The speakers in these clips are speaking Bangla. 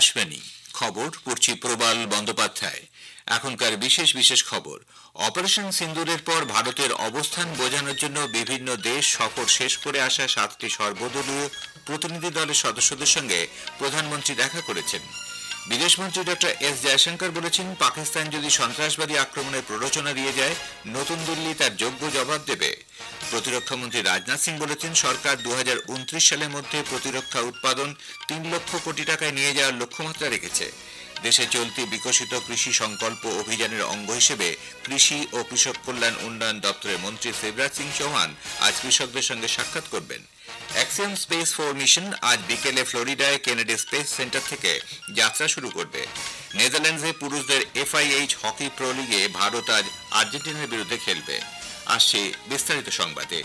আকাশবাণী খবর পড়ছি প্রবাল বন্দ্যোপাধ্যায়। এখনকার বিশেষ বিশেষ খবর। অপারেশন সিন্দুরের পর ভারতের অবস্থান বোঝানোর জন্য বিভিন্ন দেশ সফর শেষ করে আসা 7টি সর্বদলীয় প্রতিনিধি দলের সদস্যদের সঙ্গে প্রধানমন্ত্রী দেখা করেছেন। বিদেশমন্ত্রী ডক্টর এস জয়শঙ্কর বলেছেন, পাকিস্তান যদি সন্ত্রাসবাদী আক্রমণের প্ররোচনা দিয়ে যায়, নতুন দিল্লি তার যোগ্য জবাব দেবে। প্রতিরক্ষামন্ত্রী রাজনাথ সিং বলেছেন, সরকার 2029 সালের মধ্যে প্রতিরক্ষা উৎপাদন 3 লক্ষ কোটি টাকায় নিয়ে যাওয়ার লক্ষ্যমাত্রা রেখেছে। দেশে চলতি বিকশিত কৃষি সংকল্প অভিযানের অঙ্গ হিসেবে কৃষি ও কৃষক কল্যাণ উন্নয়ন দপ্তরের মন্ত্রী শিবরাজ সিং চৌহান আজ কৃষকদের সঙ্গে সাক্ষাৎ করবেন। অ্যাক্সিয়াম স্পেস 4 মিশন আজ বিকেলে ফ্লোরিডায় কেনেডি স্পেস সেন্টার থেকে যাত্রা শুরু করবে। নেদারল্যান্ডসে পুরুষদের FIH হকি প্রো লিগে ভারত আজ আর্জেন্টিনার বিরুদ্ধে খেলবে। আসছে বিস্তারিত সংবাদে।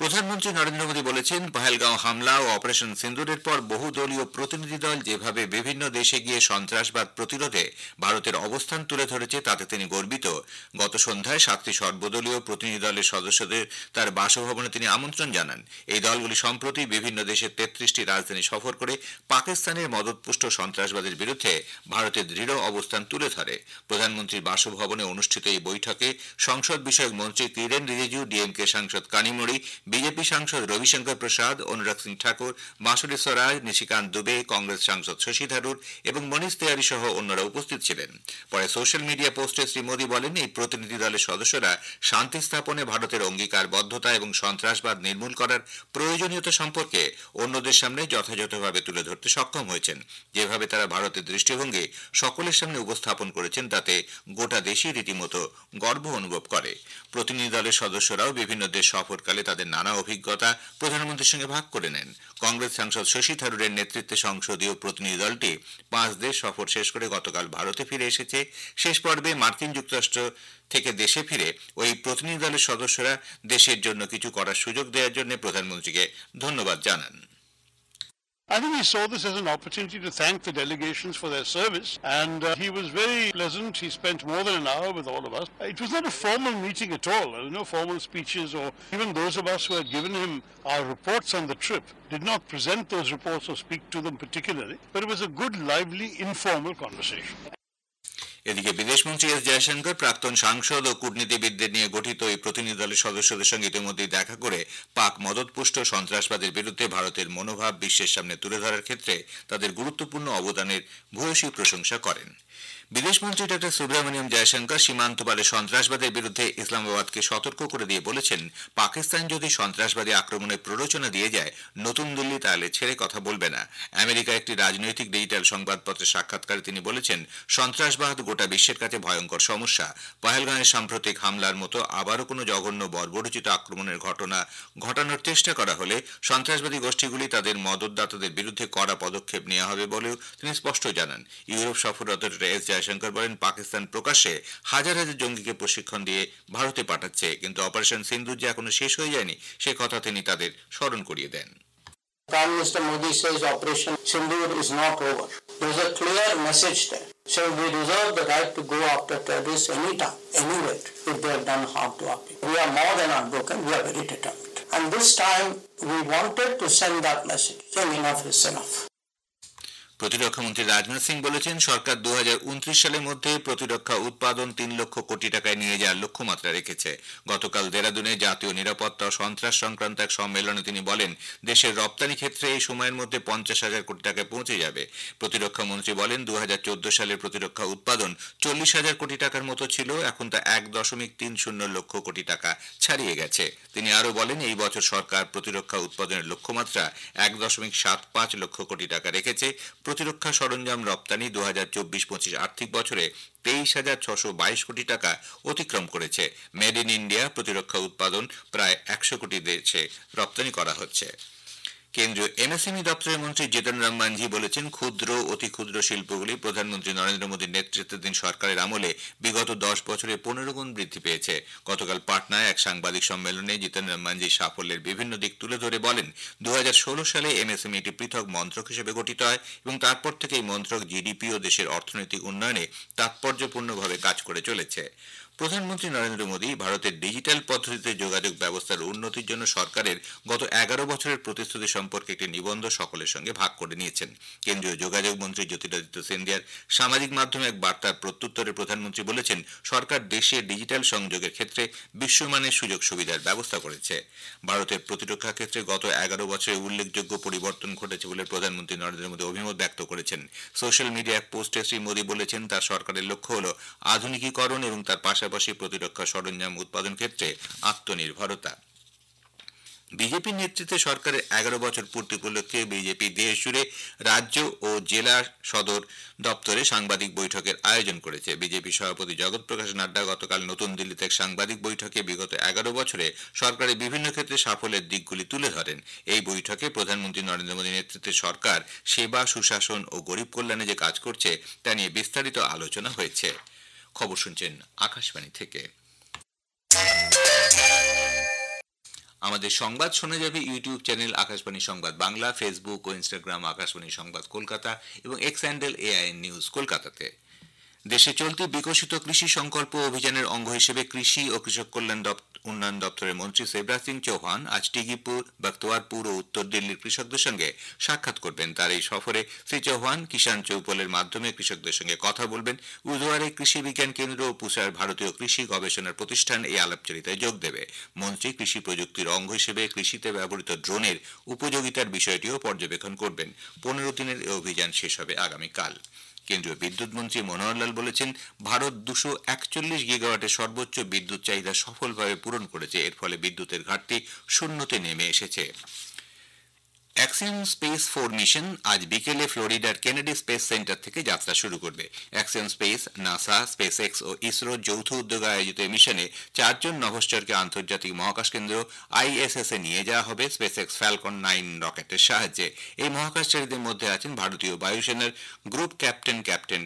প্রধানমন্ত্রী নরেন্দ্র মোদী বলেছেন, পহেলগাঁও হামলা ও অপারেশন সিন্দুরের পর বহুদলীয় প্রতিনিধি দল যেভাবে বিভিন্ন দেশে গিয়ে সন্ত্রাসবাদ প্রতিরোধে ভারতের অবস্থান তুলে ধরেছে তাতে তিনি গর্বিত। গত সন্ধ্যায় 7টি সর্বদলীয় প্রতিনিধি দলের সদস্যদের তার বাসভবনে তিনি আমন্ত্রণ জানান। এই দলগুলি সম্প্রতি বিভিন্ন দেশের 33টি রাজধানী সফর করে পাকিস্তানের মদতপুষ্ট সন্ত্রাসবাদের বিরুদ্ধে ভারতের দৃঢ় অবস্থান তুলে ধরে। প্রধানমন্ত্রীর বাসভবনে অনুষ্ঠিত এই বৈঠকে সংসদ বিষয়ক মন্ত্রী কিরেন রিজিজু, DMK সাংসদ কানিমোড়ি, বিজেপি সাংসদ রবিশঙ্কর প্রসাদ, অনুরাগ সিং ঠাকুর, মাসুরি স্বরাজ, নিশিকান্ত দুবে, কংগ্রেস সাংসদ শশী থারুর এবং মনীষ তিওয়ারি সহ অন্যরা উপস্থিত ছিলেন। পরে সোশ্যাল মিডিয়া পোস্টে শ্রী মোদী বলেন, এই প্রতিনিধি দলের সদস্যরা শান্তি স্থাপনে ভারতের অঙ্গীকারবদ্ধতা এবং সন্ত্রাসবাদ নির্মূল করার প্রয়োজনীয়তা সম্পর্কে অন্যদের সামনে যথাযথভাবে তুলে ধরতে সক্ষম হয়েছেন। যেভাবে তারা ভারতের দৃষ্টিভঙ্গি সকলের সামনে উপস্থাপন করেছেন তাতে গোটা দেশই রীতিমতো গর্ব অনুভব করে। প্রতিনিধি দলের সদস্যরাও বিভিন্ন দেশ সফরকালে তাদের নানা অভিজ্ঞতা প্রধানমন্ত্রীর সঙ্গে ভাগ করে নেন। কংগ্রেস সাংসদ শশী থারুরের নেতৃত্বে সংসদীয় প্রতিনিধি দলটি 5 দেশ সফর শেষ করে গতকাল ভারতে ফিরে এসেছে। শেষ পর্বে মার্কিন যুক্তরাষ্ট্র থেকে দেশে ফিরে ওই প্রতিনিধি দলের সদস্যরা দেশের জন্য কিছু করার সুযোগ দেওয়ার জন্য প্রধানমন্ত্রীকে ধন্যবাদ জানান। I think he saw this as an opportunity to thank the delegations for their service, and he was very pleasant. He spent more than an hour with all of us. It was not a formal meeting at all. There were no formal speeches, or even those of us who had given him our reports on the trip did not present those reports or speak to them particularly, but it was a good, lively, informal conversation. এদিকে বিদেশমন্ত্রী এস জয়শঙ্কর প্রাক্তন সাংসদ ও কূটনীতিবিদদের নিয়ে গঠিত এই প্রতিনিধি দলের সদস্যদের সঙ্গে ইতিমধ্যেই দেখা করে পাক মদতপুষ্ট সন্ত্রাসবাদের বিরুদ্ধে ভারতের মনোভাব বিশ্বের সামনে তুলে ধরার ক্ষেত্রে তাদের গুরুত্বপূর্ণ অবদানের ভূয়সী প্রশংসা করেন। বিদেশমন্ত্রী ডক্টর সুব্রমণিয়াম জয়শঙ্কর সীমান্তপারে সন্ত্রাসবাদের বিরুদ্ধে ইসলামাবাদকে সতর্ক করে দিয়ে বলেছেন, পাকিস্তান যদি সন্ত্রাসবাদী আক্রমণের প্ররোচনা দিয়ে যায়, নতুন দিল্লি তাহলে ছেড়ে কথা বলবে না। আমেরিকা একটি রাজনৈতিক ডিজিটাল সংবাদপত্রের সাক্ষাৎকারে তিনি বলেছেন, সন্ত্রাসবাদ গোটা বিশ্বের কাছে ভয়ঙ্কর সমস্যা। পহেলগাঁওয়ের সাম্প্রতিক হামলার মতো আবারও কোনো জঘন্য বর্বরোচিত আক্রমণের ঘটনা ঘটানোর চেষ্টা করা হলে সন্ত্রাসবাদী গোষ্ঠীগুলি তাদের মদতদাতাদের বিরুদ্ধে কড়া পদক্ষেপ নেওয়া হবে বলেও তিনি স্পষ্ট জানান। ইউরোপ সফররত এস জয়শঙ্কর বলেন, পাকিস্তান প্রকাশ্যে হাজার হাজার জঙ্গিকে প্রশিক্ষণ দিয়ে ভারতে পাঠাচ্ছে, কিন্তু অপারেশন সিন্দুর যে এখনো শেষ হয়ে যায়নি সে কথা তিনি তাদের স্মরণ করিয়ে দেন। Prime Minister Modi says Operation Sindoor is not over. There's a clear message there. So we reserve the right to go after terrorists anytime, anywhere, if they have done harm to our people. We are more than unbroken, we are very determined. And this time we wanted to send that message, saying enough is enough. প্রতিরক্ষামন্ত্রী রাজনাথ সিং বলেছেন, সরকার 2029 সালের মধ্যে প্রতিরক্ষা উৎপাদন 3 লক্ষ কোটি টাকায় নিয়ে যাওয়ার লক্ষ্যমাত্রা রেখেছে। গতকাল দেরাদুনে জাতীয় নিরাপত্তা ও সন্ত্রাস সংক্রান্ত এক সম্মেলনে তিনি বলেন, দেশের রপ্তানি ক্ষেত্রে এই সময়ের মধ্যে 50,000 কোটি টাকায় পৌঁছে যাবে। প্রতিরক্ষামন্ত্রী বলেন, 2014 সালের প্রতিরক্ষা উৎপাদন 40,000 কোটি টাকার মতো ছিল, এখন তা 1.30 লক্ষ কোটি টাকা ছাড়িয়ে গেছে। তিনি আরও বলেন, এই বছর সরকার প্রতিরক্ষা উৎপাদনের লক্ষ্যমাত্রা 1.75 লক্ষ কোটি টাকা রেখেছে। প্রতিরক্ষা সরঞ্জাম রপ্তানি 2024-25 আর্থিক বছরে 23,622 কোটি টাকা অতিক্রম করেছে। মেড ইন ইন্ডিয়া প্রতিরক্ষা উৎপাদন প্রায় 100 কোটি দেশে রপ্তানি করা হচ্ছে। কেন্দ্রীয় MSME দপ্তরের মন্ত্রী জিতন রাম মাঞ্ঝি বলেছেন, ক্ষুদ্র অতি ক্ষুদ্র শিল্পগুলি প্রধানমন্ত্রী নরেন্দ্র মোদীর নেতৃত্বাধীন সরকারের আমলে বিগত 10 বছরে 15 গুণ বৃদ্ধি পেয়েছে। গতকাল পাটনায় এক সাংবাদিক সম্মেলনে জিতন রাম মাঞ্ঝি সাফল্যের বিভিন্ন দিক তুলে ধরে বলেন, 2016 সালে MSME একটি পৃথক মন্ত্রক হিসেবে গঠিত হয় এবং তারপর থেকে এই মন্ত্রক GDP ও দেশের অর্থনৈতিক উন্নয়নে তাৎপর্যপূর্ণভাবে কাজ করে চলেছে। প্রধানমন্ত্রী নরেন্দ্র মোদী ভারতের ডিজিটাল পদ্ধতিতে যোগাযোগ ব্যবস্থার উন্নতির জন্য সরকারের গত 11 বছরের প্রতিশ্রুতি সম্পর্কে একটি নিবন্ধ সকলের সঙ্গে ভাগ করে নিয়েছেন। কেন্দ্রীয় যোগাযোগ মন্ত্রী জ্যোতিরাদিত্য সিন্ধিয়ার সামাজিক মাধ্যমে এক বার্তার প্রত্যুত্তরে প্রধানমন্ত্রী বলেছেন, সরকার দেশে ডিজিটাল সংযোগের ক্ষেত্রে বিশ্বমানের সুযোগ সুবিধার ব্যবস্থা করেছে। ভারতের প্রতিরক্ষা ক্ষেত্রে গত 11 বছরে উল্লেখযোগ্য পরিবর্তন ঘটেছে বলে প্রধানমন্ত্রী নরেন্দ্র মোদী অভিমত ব্যক্ত করেছেন। সোশ্যাল মিডিয়া পোস্টে শ্রী মোদী বলেছেন, তার সরকারের লক্ষ্য হল আধুনিকীকরণ এবং তার পাশাপাশি প্রতিরক্ষা সরঞ্জাম উৎপাদন ক্ষেত্রে আত্মনির্ভরতা। বিজেপির নেতৃত্বে সরকারের 11 বছর পূর্তি উপলক্ষে বিজেপি দেশ জুড়ে রাজ্য ও জেলা সদর দপ্তরে সাংবাদিক বৈঠকের আয়োজন করেছে। বিজেপি সভাপতি জগৎ প্রকাশ নাড্ডা গতকাল নতুন দিল্লিতে এক সাংবাদিক বৈঠকে বিগত 11 বছরে সরকারের বিভিন্ন ক্ষেত্রে সাফল্যের দিকগুলি তুলে ধরেন। এই বৈঠকে প্রধানমন্ত্রী নরেন্দ্র মোদী নেতৃত্বের সরকার সেবা, সুশাসন ও গরিব কল্যাণে যে কাজ করছে তা নিয়ে বিস্তারিত আলোচনা হয়েছে। খবর শুনছেন আকাশবাণী থেকে। আমাদের সংবাদ শোনা যাবে ইউটিউব চ্যানেল আকাশবাণী সংবাদ বাংলা, ফেসবুক ও ইনস্টাগ্রাম আকাশবাণী সংবাদ কলকাতা এবং এক্স হ্যান্ডেল AIN নিউজ কলকাতাতে। দেশে চলতি বিকশিত কৃষি সংকল্প অভিযানের অঙ্গ হিসেবে কৃষি ও কৃষক কল্যাণ উন্নয়ন দপ্তরের মন্ত্রী শিবরাজ সিং চৌহান আজ টিগিপুর, বখতওয়ারপুর ও উত্তর দিল্লির কৃষকদের সঙ্গে সাক্ষাৎ করবেন। তার এই সফরে শ্রী চৌহান কিষাণ চৌপলের মাধ্যমে কৃষকদের সঙ্গে কথা বলবেন। বুধবারে কৃষি বিজ্ঞান কেন্দ্র ও পুসার ভারতীয় কৃষি গবেষণার প্রতিষ্ঠান এই আলাপচারিতায় যোগ দেবে। মন্ত্রী কৃষি প্রযুক্তির অঙ্গ হিসেবে কৃষিতে ব্যবহৃত ড্রোনের উপযোগিতার বিষয়টিও পর্যবেক্ষণ করবেন। 15 দিনের এই অভিযান শেষ হবে আগামীকাল। কেন্দ্রীয় বিদ্যুৎ মন্ত্রী মনোহর লাল বলেছেন, ভারত 241 গিগাওয়াটের সর্বোচ্চ বিদ্যুৎ চাহিদা সফলভাবে পূরণ করেছে। এর ফলে বিদ্যুতের ঘাটতি শূন্যতে নেমে এসেছে। অ্যাক্সিয়ম স্পেস 4 মিশন আজ বিকেলে ফ্লোরিডার কেনেডি স্পেস সেন্টার থেকে যাত্রা শুরু করবে। অ্যাক্সিয়ম স্পেস, নাসা, স্পেসএক্স ও ইসরোর যৌথ উদ্যোগে আয়োজিত এই মিশনে 4 জন নভশ্চরকে আন্তর্জাতিক মহাকাশ কেন্দ্র ISS এ নিয়ে যাওয়া হবে স্পেসএক্স ফ্যালকন 9 রকেটের সাহায্যে। এই মহাকাশচারীদের মধ্যে আছেন ভারতীয় বায়ুসেনার গ্রুপ ক্যাপ্টেন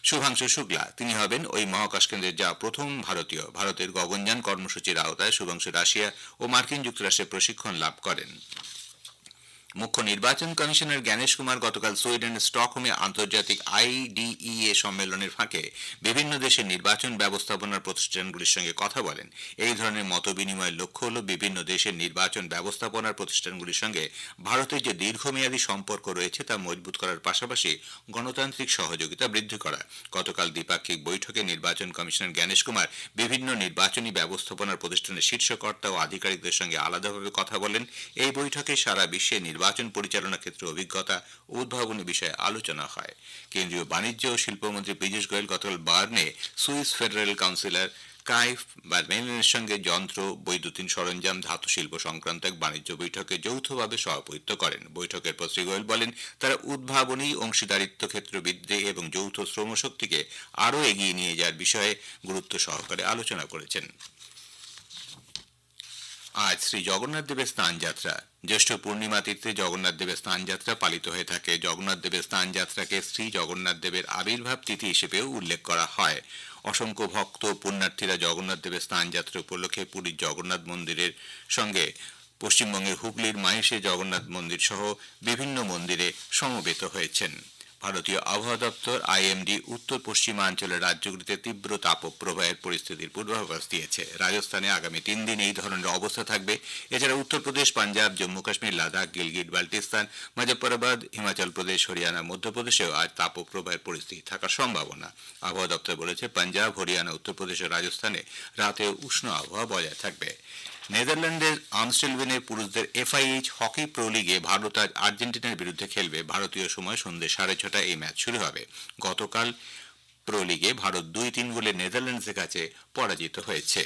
শুভাংশু শুক্লা। তিনি হবেন ওই মহাকাশ কেন্দ্রের যা প্রথম ভারতীয়। ভারতের গগনযান কর্মসূচির আওতায় শুভাংশু রাশিয়া ও মার্কিন যুক্তরাষ্ট্রে প্রশিক্ষণ লাভ করেন। মুখ্য নির্বাচন কমিশনার জ্ঞানেশ কুমার গতকাল সুইডেনের স্টকহোমে আন্তর্জাতিক IDEA সম্মেলনের ফাঁকে বিভিন্ন দেশের নির্বাচন ব্যবস্থাপনার প্রতিষ্ঠানগুলির সঙ্গে কথা বলেন। এই ধরনের মত বিনিময়ের লক্ষ্য হল বিভিন্ন দেশের নির্বাচন ব্যবস্থাপনার প্রতিষ্ঠানগুলির সঙ্গে ভারতের যে দীর্ঘমেয়াদী সম্পর্ক রয়েছে তা মজবুত করার পাশাপাশি গণতান্ত্রিক সহযোগিতা বৃদ্ধি করা। গতকাল দ্বিপাক্ষিক বৈঠকে নির্বাচন কমিশনার জ্ঞানেশ কুমার বিভিন্ন নির্বাচনী ব্যবস্থাপনার প্রতিষ্ঠানের শীর্ষকর্তা ও আধিকারিকদের সঙ্গে আলাদাভাবে কথা বলেন। এই বৈঠকে সারা বিশ্বে নির্বাচন পরিচালনা ক্ষেত্রে অভিজ্ঞতা ও উদ্ভাবনী বিষয়ে আলোচনা হয়। কেন্দ্রীয় বাণিজ্য ও শিল্পমন্ত্রী পীযূষ গোয়েল গতকাল বার্নে সুইস ফেডারেল কাউন্সিলর কাইফ বার্মেলেনের সঙ্গে যন্ত্র, বৈদ্যুতিন সরঞ্জাম, ধাতু শিল্প সংক্রান্ত এক বাণিজ্য বৈঠকে যৌথভাবে সভাপতিত্ব করেন। বৈঠকের পর শ্রী গোয়েল বলেন, তারা উদ্ভাবনী, অংশীদারিত্ব ক্ষেত্র বৃদ্ধি এবং যৌথ শ্রমশক্তিকে আরও এগিয়ে নিয়ে যাওয়ার বিষয়ে গুরুত্ব সহকারে আলোচনা করেছেন। আজ শ্রী জগন্নাথ দেবের স্নান যাত্রা। জ্যৈষ্ঠ পূর্ণিমা তিথিতে জগন্নাথ দেবের স্নান যাত্রা পালিত হয়ে থাকে। জগন্নাথ দেবের স্নান যাত্রাকে শ্রী জগন্নাথ দেবের আবির্ভাব তিথি হিসেবেও উল্লেখ করা হয়। অসংখ্য ভক্ত পুণ্যার্থীরা জগন্নাথ দেবের স্নান যাত্রা উপলক্ষে পুরীর জগন্নাথ মন্দিরের সঙ্গে পশ্চিমবঙ্গের হুগলির মাহেশে জগন্নাথ মন্দির সহ বিভিন্ন মন্দিরে সমবেত হয়েছেন। ভারতীয় আবহাওয়া দপ্তর IMD উত্তর পশ্চিমাঞ্চলের রাজ্যগুলিতে তীব্র তাপপ্রবাহের পরিস্থিতির পূর্বাভাস দিয়েছে। রাজস্থানে আগামী 3 দিন এই ধরনের অবস্থা থাকবে। এছাড়া উত্তরপ্রদেশ, পাঞ্জাব, জম্মু কাশ্মীর, লাদাখ, গিলগিট বাল্টিস্তান, মুজফফরাবাদ, হিমাচল প্রদেশ, হরিয়ানা, মধ্যপ্রদেশেও আজ তাপপ্রবাহের পরিস্থিতি থাকার সম্ভাবনা। আবহাওয়া দপ্তর বলেছে, পাঞ্জাব, হরিয়ানা, উত্তরপ্রদেশ ও রাজস্থানে রাতে উষ্ণ আবহাওয়া বজায় থাকবে। নেদারল্যান্ডের আমস্টেলভেনে পুরুষদের FIH হকি প্রো লিগে ভারত আজ আর্জেন্টিনার বিরুদ্ধে খেলবে। ভারতীয় সময় সন্ধ্যে 6:30 এই ম্যাচ শুরু হবে। গতকাল প্রো লিগে ভারত 2-3 গোলে নেদারল্যান্ডসের কাছে পরাজিত হয়েছে।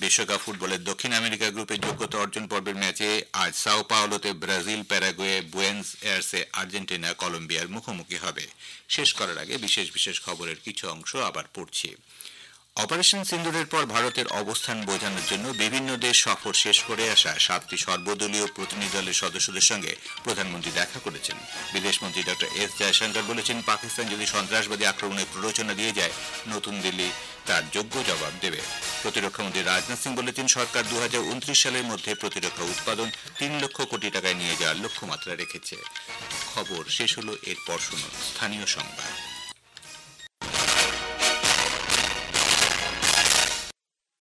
বিশ্বকাপ ফুটবলের দক্ষিণ আমেরিকা গ্রুপের যোগ্যতা অর্জন পর্বের ম্যাচে আজ সাও পাওলোতে ব্রাজিল, প্যারাগুয়ে, বুয়েন্স এয়ার্সে আর্জেন্টিনা কলম্বিয়ার মুখোমুখি হবে। শেষ করার আগে বিশেষ খবরের কিছু অংশ আবার পড়ছি। অপারেশন সিন্দুরের পর ভারতের অবস্থান বোঝানোর জন্য বিভিন্ন দেশ সফর শেষ করে আসা 7টি সর্বদলীয় প্রতিনিধি দলের সদস্যদের সঙ্গে প্রধানমন্ত্রী দেখা করেছেন। বিদেশমন্ত্রী ডক্টর S জয়শঙ্কর বলেছেন, পাকিস্তান যদি সন্ত্রাসবাদী আক্রমণের প্ররোচনা দিয়ে যায়, নতুন দিল্লি তার যোগ্য জবাব দেবে। প্রতিরক্ষামন্ত্রী রাজনাথ সিং বলেছেন, সরকার 2029 সালের মধ্যে প্রতিরক্ষা উৎপাদন 3 লক্ষ কোটি টাকায় নিয়ে যাওয়ার লক্ষ্যমাত্রা রেখেছে। খবর শেষ হলো, এরপর শুনুন স্থানীয় সংবাদ।